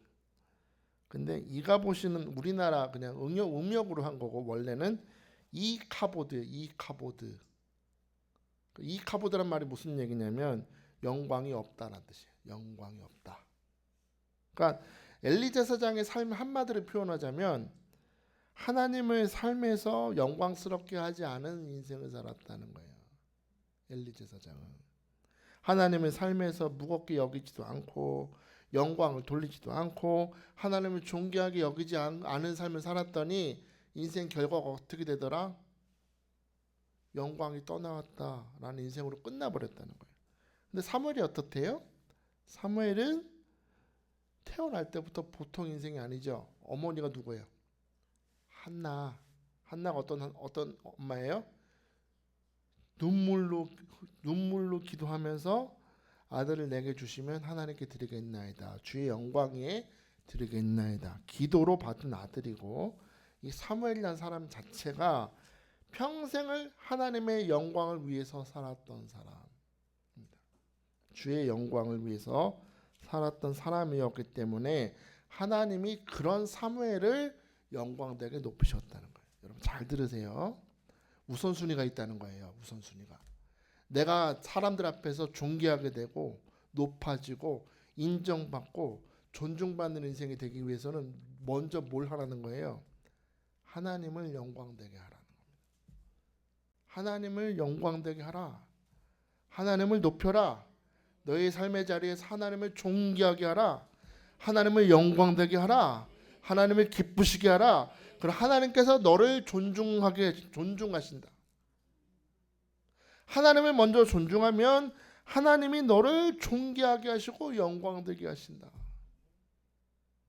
근데 이가봇은 우리나라 그냥 음역으로 한 거고 원래는 이카보드예요. 이카보드. 이카보드란 말이 무슨 얘기냐면 영광이 없다라는 뜻이에요. 영광이 없다. 그러니까 엘리 제사장의 삶 한마디로 표현하자면 하나님의 삶에서 영광스럽게 하지 않은 인생을 살았다는 거예요. 엘리 제사장은 하나님의 삶에서 무겁게 여기지도 않고 영광을 돌리지도 않고 하나님을 존귀하게 여기지 않은 삶을 살았더니 인생 결과가 어떻게 되더라? 영광이 떠나왔다라는 인생으로 끝나버렸다는 거예요. 근데 사무엘이 어떻대요? 사무엘은 태어날 때부터 보통 인생이 아니죠. 어머니가 누구예요? 한나. 한나가 어떤 엄마예요? 눈물로 기도하면서 아들을 내게 주시면 하나님께 드리겠나이다. 주의 영광 위에 드리겠나이다. 기도로 받은 아들이고 이 사무엘이라는 사람 자체가 평생을 하나님의 영광을 위해서 살았던 사람입니다. 주의 영광을 위해서 살았던 사람이었기 때문에 하나님이 그런 사무엘을 영광되게 높이셨다는 거예요. 여러분 잘 들으세요. 우선순위가 있다는 거예요. 우선순위가. 내가 사람들 앞에서 존귀하게 되고 높아지고 인정받고 존중받는 인생이 되기 위해서는 먼저 뭘 하라는 거예요? 하나님을 영광되게 하라는 겁니다. 하나님을 영광되게 하라. 하나님을 높여라. 너의 삶의 자리에서 하나님을 존귀하게 하라. 하나님을 영광되게 하라. 하나님을 기쁘시게 하라. 그럼 하나님께서 너를 존중하신다. 하나님을 먼저 존중하면 하나님이 너를 존귀하게 하시고 영광되게 하신다.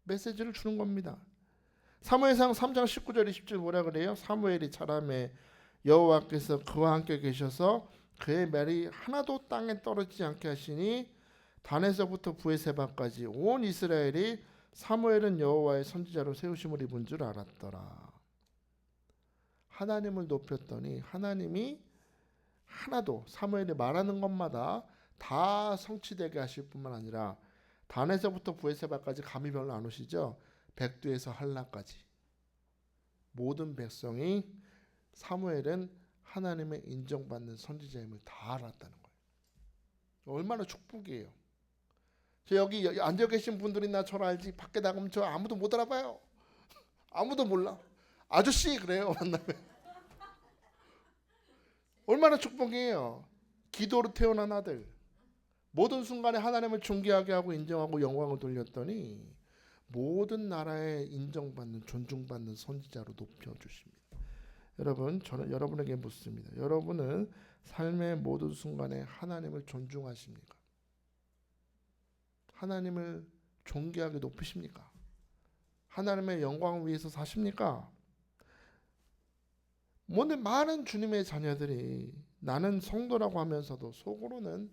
메시지를 주는 겁니다. 사무엘상 3장 19절 20절 뭐라 그래요? 사무엘이 자라매 여호와께서 그와 함께 계셔서 그의 말이 하나도 땅에 떨어지지 않게 하시니 단에서부터 브에세바까지 온 이스라엘이 사무엘은 여호와의 선지자로 세우심을 입은 줄 알았더라. 하나님을 높였더니 하나님이 하나도 사무엘이 말하는 것마다 다 성취되게 하실 뿐만 아니라 단에서부터 브에세바까지 감이 별로 안 오시죠? 백두에서 한라까지 모든 백성이 사무엘은 하나님의 인정받는 선지자임을 다 알았다는 거예요. 얼마나 축복이에요. 저 여기 앉아 계신 분들이나 저를 알지 밖에 나가면 저 아무도 못 알아봐요. 아무도 몰라. 아저씨 그래요 만나면. 얼마나 축복이에요. 기도로 태어난 아들. 모든 순간에 하나님을 존귀하게 하고 인정하고 영광을 돌렸더니 모든 나라에 인정받는 존중받는 선지자로 높여주십니다. 여러분 저는 여러분에게 묻습니다. 여러분은 삶의 모든 순간에 하나님을 존중하십니까? 하나님을 존귀하게 높이십니까? 하나님의 영광을 위해서 사십니까? 오늘 많은 주님의 자녀들이 나는 성도라고 하면서도 속으로는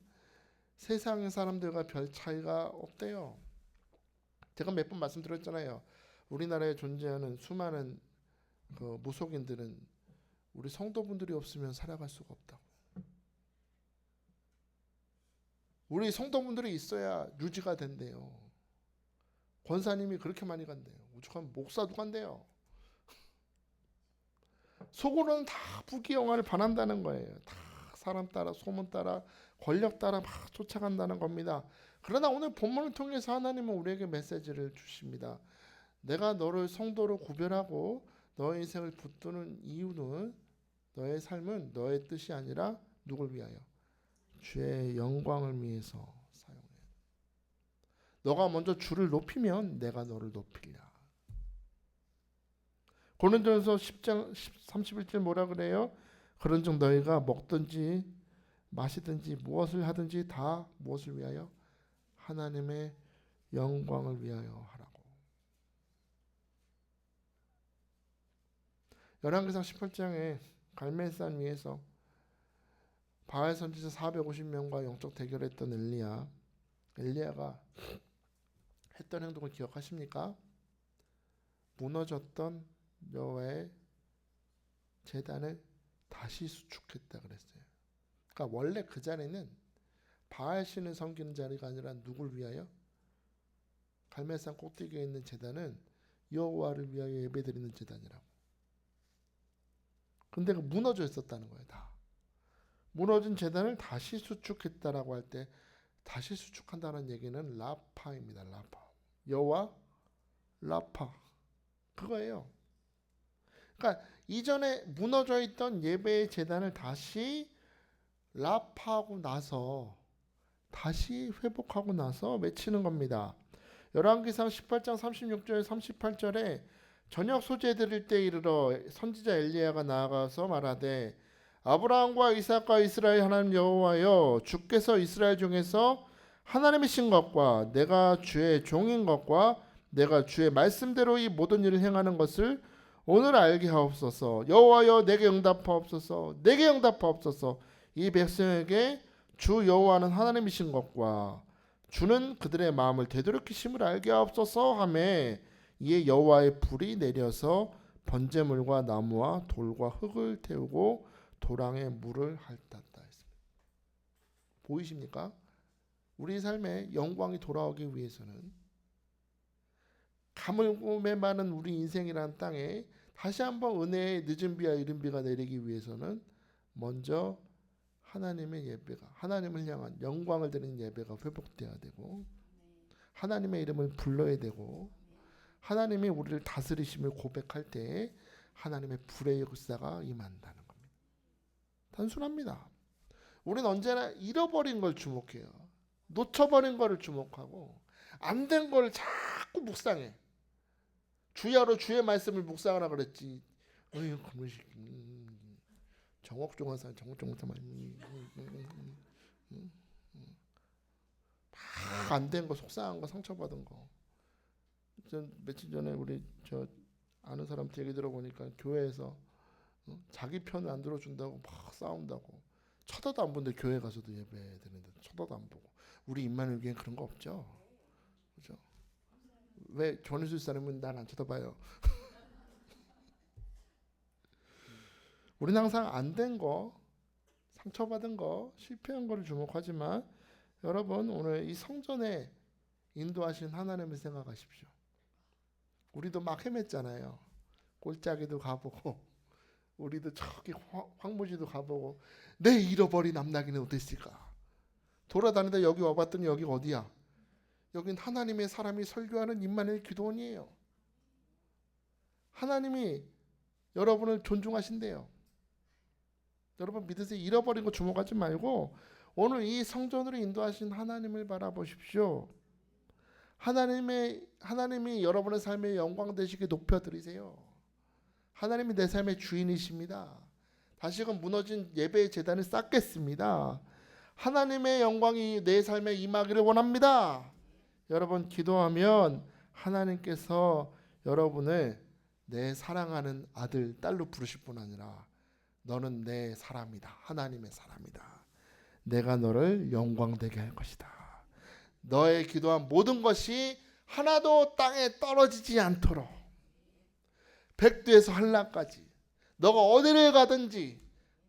세상의 사람들과 별 차이가 없대요. 제가 몇 번 말씀드렸잖아요. 우리나라에 존재하는 수많은 그 무속인들은 우리 성도분들이 없으면 살아갈 수가 없다고. 우리 성도분들이 있어야 유지가 된대요. 권사님이 그렇게 많이 간대요. 오죽하면 목사도 간대요. 속으로는 다 부귀영화를 바란다는 거예요. 다 사람 따라 소문 따라 권력 따라 막 쫓아간다는 겁니다. 그러나 오늘 본문을 통해서 하나님은 우리에게 메시지를 주십니다. 내가 너를 성도로 구별하고 너의 인생을 붙드는 이유는 너의 삶은 너의 뜻이 아니라 누굴 위하여? 주의 영광을 위해서 사용해. 너가 먼저 주를 높이면 내가 너를 높이리라. 고린도전서 10장 31절 뭐라 그래요? 그런즉 너희가 먹든지 마시든지 무엇을 하든지 다 무엇을 위하여? 하나님의 영광을 위하여 하라고. 열왕기상 18장에 갈멜산 위에서 바알 선지자 450명과 영적 대결했던 엘리야가 했던 행동을 기억하십니까? 무너졌던 여호와의 제단을 다시 수축했다 그랬어요. 그러니까 원래 그 자리는 바알 신을 섬기는 자리가 아니라 누굴 위하여? 갈멜산 꼭대기에 있는 제단은 여호와를 위하여 예배드리는 제단이라고. 근데 그 무너져 있었다는 거예요. 다 무너진 제단을 다시 수축했다라고 할 때 다시 수축한다는 얘기는 라파입니다. 라파. 여호와 라파 그거예요. 그러니까 이전에 무너져 있던 예배의 제단을 다시 라파하고 나서 다시 회복하고 나서 외치는 겁니다. 열왕기상 18장 36절 38절에 저녁 소재 드릴 때 이르러 선지자 엘리야가 나아가서 말하되 아브라함과 이삭과 이스라엘 하나님 여호와여 주께서 이스라엘 중에서 하나님이신 것과 내가 주의 종인 것과 내가 주의 말씀대로 이 모든 일을 행하는 것을 오늘 알게 하옵소서. 여호와여 내게 응답하옵소서. 내게 응답하옵소서. 이 백성에게 주 여호와는 하나님이신 것과 주는 그들의 마음을 되돌이키심을 알게 하옵소서 하매 이에 여호와의 불이 내려서 번제물과 나무와 돌과 흙을 태우고 도랑에 물을 핥았다 했습니다. 보이십니까? 우리 삶에 영광이 돌아오기 위해서는 가물고 메마른 우리 인생이라는 땅에 다시 한번 은혜의 늦은 비와 이른 비가 내리기 위해서는 먼저 하나님의 예배가 하나님을 향한 영광을 드리는 예배가 회복되어야 되고 하나님의 이름을 불러야 되고 하나님이 우리를 다스리심을 고백할 때 하나님의 불의 역사가 임한다는 겁니다. 단순합니다. 우리는 언제나 잃어버린 걸 주목해요. 놓쳐버린 거를 주목하고 안 된 걸 자꾸 묵상해. 주야로 주의 말씀을 묵상하라 그랬지. 어휴 그무식 정옥종원사 정옥종원사 안 된 거 속상한 거 상처받은 거. 전 며칠 전에 우리 저 아는 사람한테 얘기 들어보니까 교회에서 자기 편을 안 들어준다고 막 싸운다고 쳐다도 안 보는데 교회 가서도 예배 드리는데 쳐다도 안 보고. 우리 임마누엘 교회는 그런 거 없죠. 그죠? 왜 전해줄 사람은 날 안 쳐다봐요. 우리는 항상 안 된 거, 상처받은 거, 실패한 거를 주목하지만 여러분 오늘 이 성전에 인도하신 하나님을 생각하십시오. 우리도 막 헤맸잖아요. 골짜기도 가보고 우리도 저기 황무지도 가보고 내 잃어버린 암나기는 어디 있을까? 돌아다니다 여기 와봤더니 여기가 어디야? 여긴 하나님의 사람이 설교하는 임마누엘 기도원이에요. 하나님이 여러분을 존중하신대요. 여러분 믿으세요. 잃어버린 거 주목하지 말고 오늘 이 성전으로 인도하신 하나님을 바라보십시오. 하나님이 여러분의 삶에 영광 되시게 높여드리세요. 하나님이 내 삶의 주인이십니다. 다시금 무너진 예배의 제단을 쌓겠습니다. 하나님의 영광이 내 삶에 임하기를 원합니다. 여러분 기도하면 하나님께서 여러분을 내 사랑하는 아들, 딸로 부르실 뿐 아니라 너는 내 사람이다. 하나님의 사람이다. 내가 너를 영광되게 할 것이다. 너의 기도한 모든 것이 하나도 땅에 떨어지지 않도록 백두에서 한라까지 너가 어디를 가든지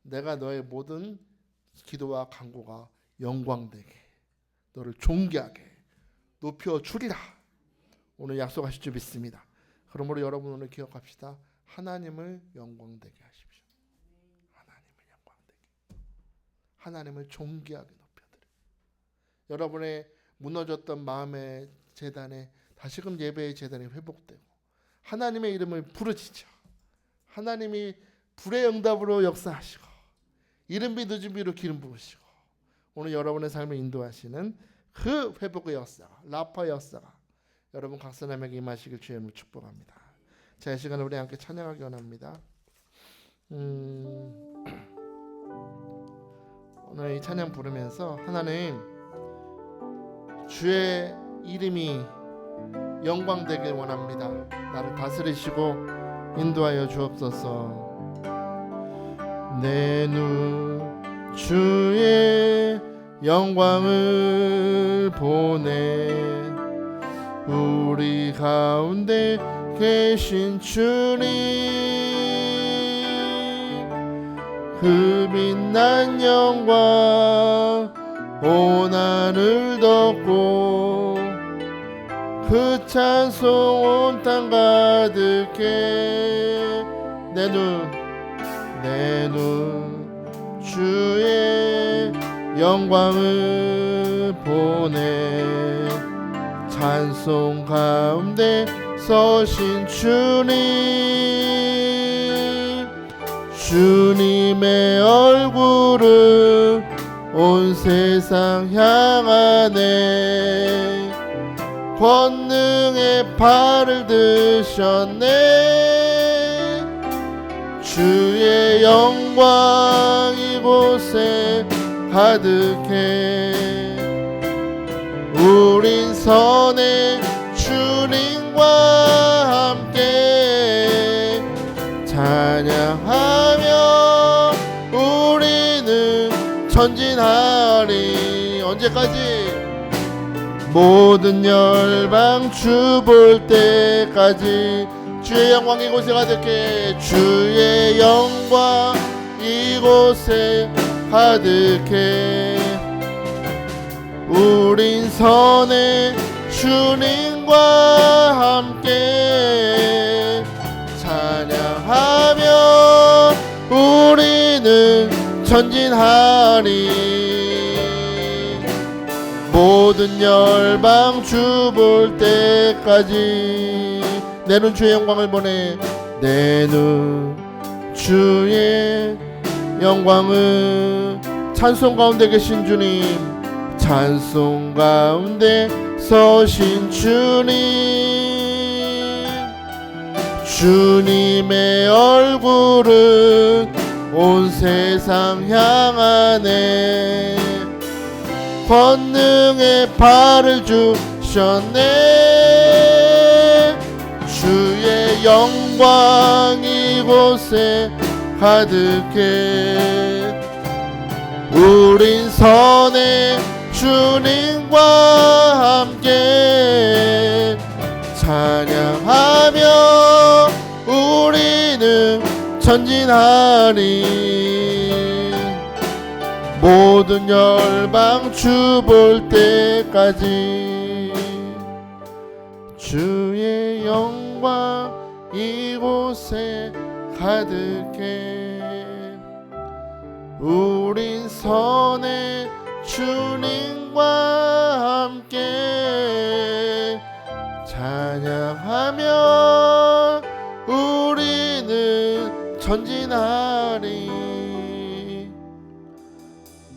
내가 너의 모든 기도와 간구가 영광되게 너를 존귀하게 높여주리라. 오늘 약속하실 줄 믿습니다. 그러므로 여러분 오늘 기억합시다. 하나님을 영광되게 하십시오. 하나님을 존귀하게 높여드려. 여러분의 무너졌던 마음의 제단에 다시금 예배의 제단이 회복되고 하나님의 이름을 부르짖어 하나님이 불의 응답으로 역사하시고 이른비 늦은비로 기름 부으시고 오늘 여러분의 삶을 인도하시는 그 회복의 역사가 라파 역사가 여러분 각 사람에게 임하시길 주의 이름으로 축복합니다. 자, 이 시간에 우리 함께 찬양하기 원합니다. 오늘 이 찬양 부르면서 하나님 주의 이름이 영광되길 원합니다. 나를 다스리시고 인도하여 주옵소서. 내 눈 주의 영광을 보내 우리 가운데 계신 주님 그 빛난 영광 온 하늘 덮고 그 찬송 온 땅 가득해 내 눈 주의 영광을 보내 찬송 가운데 서신 주님의 얼굴을 온 세상 향하네 권능의 팔을 드셨네 주의 영광 이곳에 가득해 우린 선의 주님과 함께 찬양하며 우리는 전진하리 언제까지? 모든 열방 주 볼 때까지 주의 영광 이곳에 가득해 주의 영광 이곳에 가득해 우린 선의 주님과 함께 찬양하며 우리는 전진하리 모든 열방 주 볼 때까지 내 눈 주의 영광을 보내 내 눈 주의 영광을 찬송 가운데 계신 주님 찬송 가운데 서신 주님의 얼굴은 온 세상 향하네 권능의 팔을 주셨네 주의 영광 이곳에 가득해 우린 선의 주님과 함께 찬양하며 우리는 전진하리 모든 열방 주 볼 때까지 주의 영광 이곳에 가득해 우린 선의 주님과 함께 찬양하며 우리는 전진하리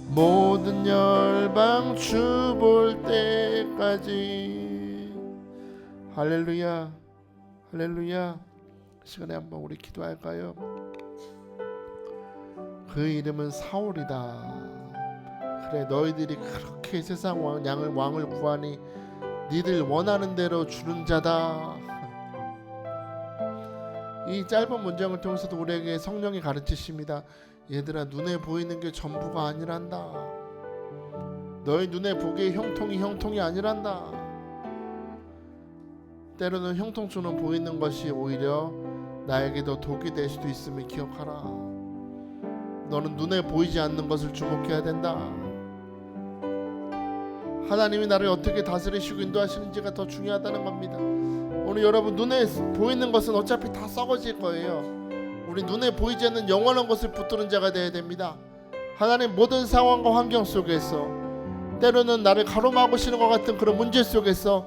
모든 열방 주 볼 때까지 할렐루야 할렐루야 시간에 한번 우리 기도할까요? 그 이름은 사울이다 그래 너희들이 그렇게 세상 왕을 구하니 니들 원하는 대로 주는 자다 이 짧은 문장을 통해서도 우리에게 성령이 가르치십니다 얘들아 눈에 보이는 게 전부가 아니란다 너희 눈에 보기에 형통이 아니란다 때로는 형통처럼 보이는 것이 오히려 나에게 더 독이 될 수도 있음을 기억하라 너는 눈에 보이지 않는 것을 주목해야 된다 하나님이 나를 어떻게 다스리시고 인도하시는지가 더 중요하다는 겁니다 오늘 여러분 눈에 보이는 것은 어차피 다 썩어질 거예요 우리 눈에 보이지 않는 영원한 것을 붙드는 자가 되어야 됩니다 하나님, 모든 상황과 환경 속에서 때로는 나를 가로막으시는 것 같은 그런 문제 속에서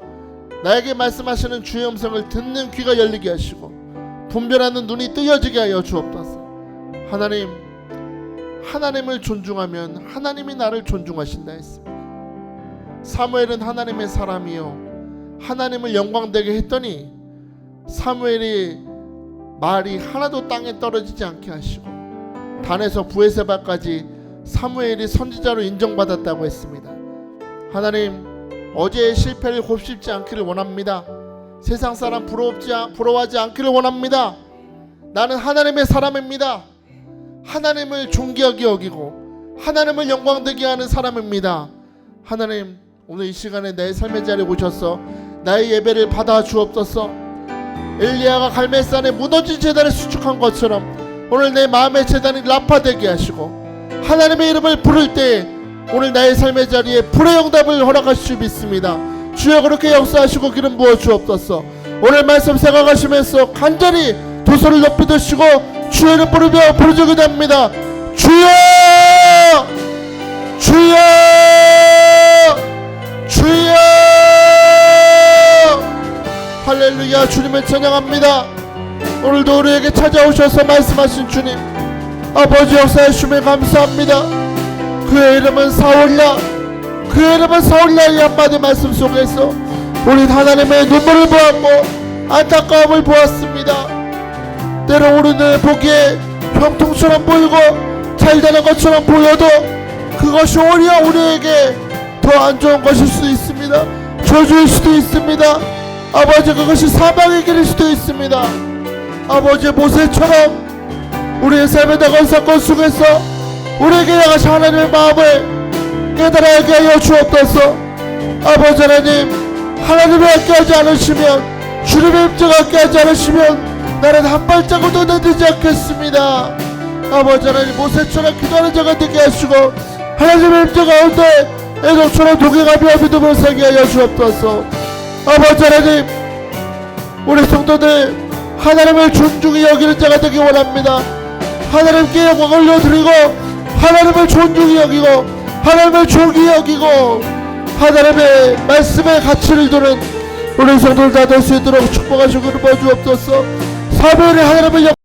나에게 말씀하시는 주의 음성을 듣는 귀가 열리게 하시고 분별하는 눈이 뜨여지게 하여 주옵소서. 하나님, 하나님을 존중하면 하나님이 나를 존중하신다 했습니다. 사무엘은 하나님의 사람이요 하나님을 영광되게 했더니 사무엘이 말이 하나도 땅에 떨어지지 않게 하시고 단에서 브에세바까지 사무엘이 선지자로 인정받았다고 했습니다. 하나님, 어제의 실패를 곱씹지 않기를 원합니다. 세상 사람 부러워하지 않기를 원합니다. 나는 하나님의 사람입니다. 하나님을 존귀하게 여기고 하나님을 영광되게 하는 사람입니다. 하나님, 오늘 이 시간에 내 삶의 자리에 오셔서 나의 예배를 받아 주옵소서. 엘리야가 갈멜산에 무너진 제단을 수축한 것처럼 오늘 내 마음의 제단이 라파되게 하시고 하나님의 이름을 부를 때 오늘 나의 삶의 자리에 불의 응답을 허락하실 줄 믿습니다. 주여 그렇게 역사하시고 기름 부어 주옵소서. 오늘 말씀 생각하시면서 간절히 두 손을 높이 드시고 주의 이름 부르며 부르짖게 됩니다. 주여! 주여! 주여! 할렐루야. 주님을 찬양합니다. 오늘도 우리에게 찾아오셔서 말씀하신 주님, 아버지 역사하심에 감사합니다. 그의 이름은 사울이라, 그의 이름은 사울이라. 이 한마디 말씀 속에서 우리 하나님의 눈물을 보았고 안타까움을 보았습니다. 때로 우리는 보기에 형통처럼 보이고 잘되는 것처럼 보여도 그것이 오히려 우리에게 더 안 좋은 것일 수도 있습니다. 저주일 수도 있습니다. 아버지, 그것이 사망의 길일 수도 있습니다. 아버지, 모세처럼 우리의 삶에 다가온 사건 속에서 우리에게 향하신 하나님의 마음을 깨달아야 하여 주옵소서. 아버지 하나님, 하나님이 함께하지 않으시면, 주님의 임재가 함께하지 않으시면 나는 한 발자국도 내딛지 않겠습니다. 아버지 하나님, 모세처럼 기도하는 자가 되게 하시고 하나님의 임재 가운데 애동처럼 동행하며 믿음을 살게 하여 주옵소서. 아버지 하나님, 우리 성도들 하나님을 존중히 여기는 자가 되기 원합니다. 하나님께 영광을 올려드리고 하나님을 존중히 여기고 하나님을 존귀히 여기고 하나님의 말씀의 가치를 두는 우리 성도들 다 될 수 있도록 축복하시고 도와주옵소서. 사무엘이 하나님을